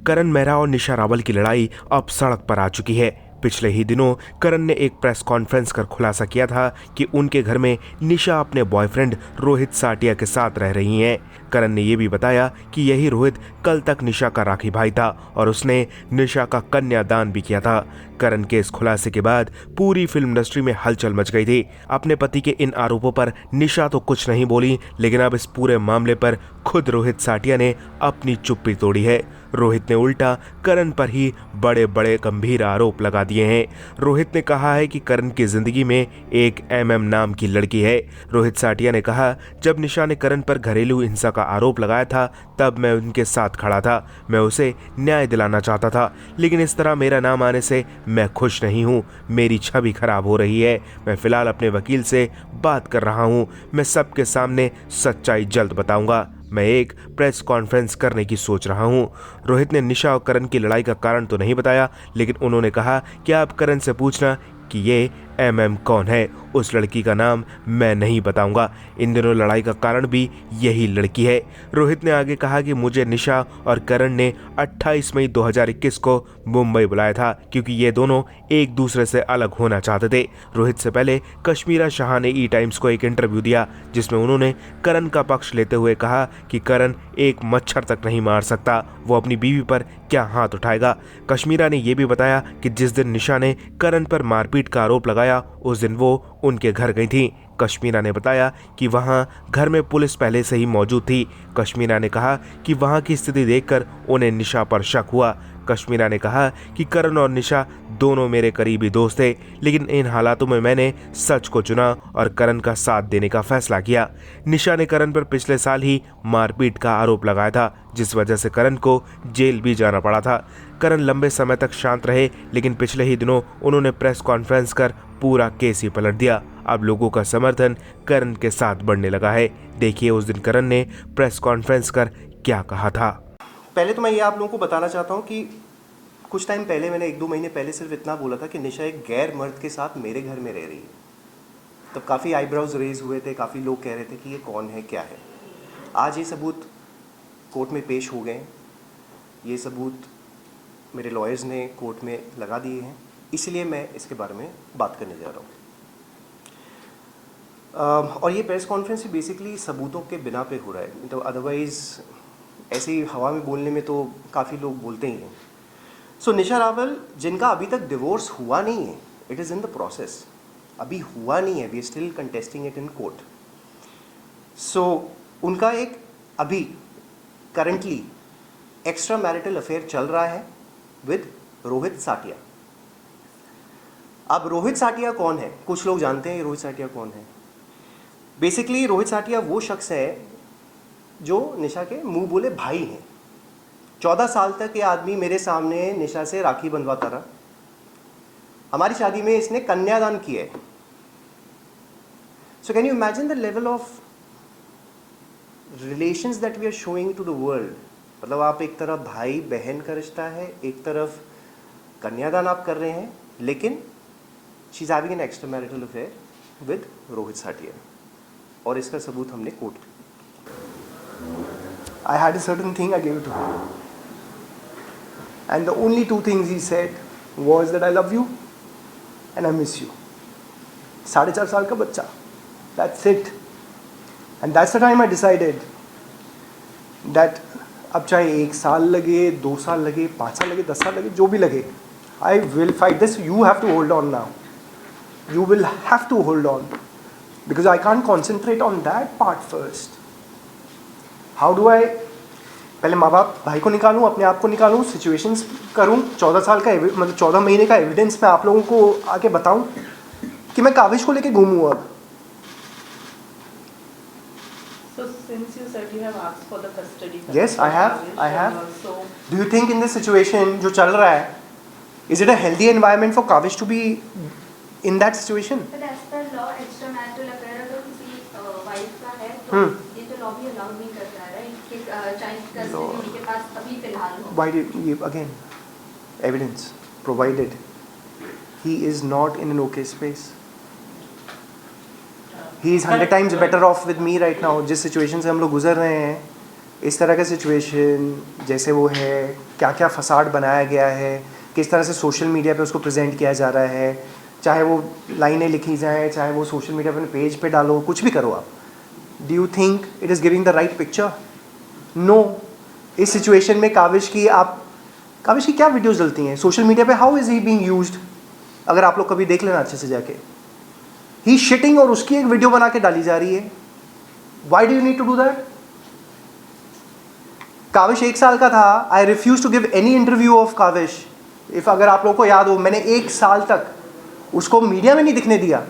करण मेहरा और निशा रावल की लड़ाई अब सड़क पर आ चुकी है। पिछले ही दिनों करण ने एक प्रेस कॉन्फ्रेंस कर खुलासा किया था कि उनके घर में निशा अपने बॉयफ्रेंड रोहित साटिया के साथ रह रही हैं। करण ने यह भी बताया कि यही रोहित कल तक निशा का राखी भाई था और उसने निशा का कन्यादान भी किया था। करण के इस खुलासे के बाद पूरी फिल्म इंडस्ट्री में हलचल मच गई थी। अपने पति के इन आरोपों पर निशा तो कुछ नहीं बोली, लेकिन अब इस पूरे मामले पर खुद रोहित साटिया ने अपनी चुप्पी तोड़ी है। रोहित ने उल्टा करण पर ही बड़े बड़े गंभीर आरोप लगा दिए हैं। रोहित ने कहा है कि करण की जिंदगी में एक MM नाम की लड़की है। रोहित साटिया ने कहा, जब निशा ने करण पर घरेलू हिंसा का आरोप लगाया था तब मैं उनके साथ खड़ा था। मैं उसे न्याय दिलाना चाहता था, लेकिन इस तरह मेरा नाम आने से मैं खुश नहीं हूँ। मेरी छवि खराब हो रही है। मैं फिलहाल अपने वकील से बात कर रहा हूँ। मैं सबके सामने सच्चाई जल्द बताऊंगा। मैं एक प्रेस कॉन्फ्रेंस करने की सोच रहा हूं। रोहित ने निशा और करण की लड़ाई का कारण तो नहीं बताया, लेकिन उन्होंने कहा कि आप करण से पूछना कि ये MM कौन है। उस लड़की का नाम मैं नहीं बताऊंगा। इन दिनों लड़ाई का कारण भी यही लड़की है। रोहित ने आगे कहा कि मुझे निशा और करण ने 28 मई 2021 को मुंबई बुलाया था, क्योंकि ये दोनों एक दूसरे से अलग होना चाहते थे। रोहित से पहले कश्मीरा शाह ने E-टाइम्स को एक इंटरव्यू दिया, जिसमें उन्होंने करण का पक्ष लेते हुए कहा कि करण एक मच्छर तक नहीं मार सकता, वो अपनी बीवी पर क्या हाथ उठाएगा। कश्मीरा ने यह भी बताया कि जिस दिन निशा ने करण पर मारपीट का आरोप लगाया, उस दिन वो उनके घर गई थी। कश्मीरा ने बताया कि वहां घर में पुलिस पहले से ही मौजूद थी। कश्मीरा ने कहा कि वहां की स्थिति देखकर उन्हें निशा पर शक हुआ। कश्मीरा ने कहा कि करण और निशा दोनों मेरे करीबी दोस्त थे, लेकिन इन हालातों में मैंने सच को चुना और करण का साथ देने का फैसला किया। निशा ने करण पर पिछले साल ही मारपीट का आरोप लगाया था, जिस वजह से करण को जेल भी जाना पड़ा था। करण लंबे समय तक शांत रहे, लेकिन पिछले ही दिनों उन्होंने प्रेस कॉन्फ्रेंस कर पूरा केस ही पलट दिया। अब लोगों का समर्थन करण के साथ बढ़ने लगा है। देखिए उस दिन करण ने प्रेस कॉन्फ्रेंस कर क्या कहा था। पहले तो मैं ये आप लोगों को बताना चाहता हूँ कि कुछ टाइम पहले मैंने 1-2 महीने पहले सिर्फ इतना बोला था कि निशा एक गैर मर्द के साथ मेरे घर में रह रही है। तब काफ़ी आईब्राउज रेज हुए थे, काफ़ी लोग कह रहे थे कि ये कौन है, क्या है। आज ये सबूत कोर्ट में पेश हो गए। ये सबूत मेरे लॉयर्स ने कोर्ट में लगा दिए हैं, इसलिए मैं इसके बारे में बात करने जा रहा हूँ। और ये प्रेस कॉन्फ्रेंस बेसिकली सबूतों के बिना पे हो रहा है, तो अदरवाइज़ ऐसे ही हवा में बोलने में तो काफ़ी लोग बोलते ही हैं। सो निशा रावल, जिनका अभी तक डिवोर्स हुआ नहीं है, it is in the process, अभी हुआ नहीं है, we are still contesting it in court. So उनका एक अभी करंटली एक्स्ट्रा मैरिटल अफेयर चल रहा है विद रोहित साटिया। अब रोहित साटिया कौन है? कुछ लोग जानते हैं रोहित साटिया कौन है। बेसिकली रोहित साटिया वो शख्स है जो निशा के मुंह बोले भाई हैं। 14 साल तक ये आदमी मेरे सामने निशा से राखी बंधवाता रहा। हमारी शादी में इसने कन्यादान किया है। So can you imagine the level of relations that we are showing to the world. मतलब आप एक तरफ भाई बहन का रिश्ता है, एक तरफ कन्यादान आप कर रहे हैं, लेकिन she is having an extra marital affair with Rohit Satia. और इसका सबूत हमने कोर्ट में, I had a certain thing, I gave it to him. And the only 2 things he said was that I love you and I miss you. 4.5 साल का बच्चा, that's it. And that's the time I decided that अब चाहे 1 साल लगे, 2 साल लगे, 5 साल लगे, 10 साल लगे, जो भी लगे, I will fight this. You have to hold on now. You will have to hold on. Because I can't concentrate on that part first. How do I पहले माँ बाप भाई को निकालूँ, अपने आप को निकालूँ, सिचुएशंस करूँ, 14 साल का मतलब 14 महीने का एविडेंस मैं आप लोगों को आके बताऊँ कि मैं काविश को लेके घूमूँ अब। So since you said you have asked for the custody. Yes, I have. Do you think in this situation जो चल रहा है, is it a healthy environment for Kavish to be in that situation? But as per law, extramarital affair अगर किसी wife का है तो ये तो लॉ भी अलाउ नहीं करता है, राइट? कि चाइल्ड कस्टडी उनके पास अभी फिलहाल हो। Why did you again evidence provided? He is not in an okay space. He is 100 times better off with me right now. जिस सिचुएशन से हम लोग गुजर रहे हैं, इस तरह का सिचुएशन जैसे वो है, क्या क्या फसाड बनाया गया है, किस तरह से सोशल मीडिया पे उसको प्रेजेंट किया जा रहा है, चाहे वो लाइनें लिखी जाएँ, चाहे वो सोशल मीडिया पे पेज पे डालो, कुछ भी करो आप, do you think it is giving the right picture? No. इस सिचुएशन में काविश की क्या वीडियोस डलती हैं सोशल मीडिया पे? How is he being used? अगर आप लोग कभी देख लेना अच्छे से जाके, ही शिटिंग और उसकी एक वीडियो बना के डाली जा रही है। Why do you need to do that? Kavish 1 साल का था, I refuse to give any interview of Kavish. If अगर आप लोगों को याद हो, मैंने 1 साल तक उसको मीडिया में नहीं दिखने दिया।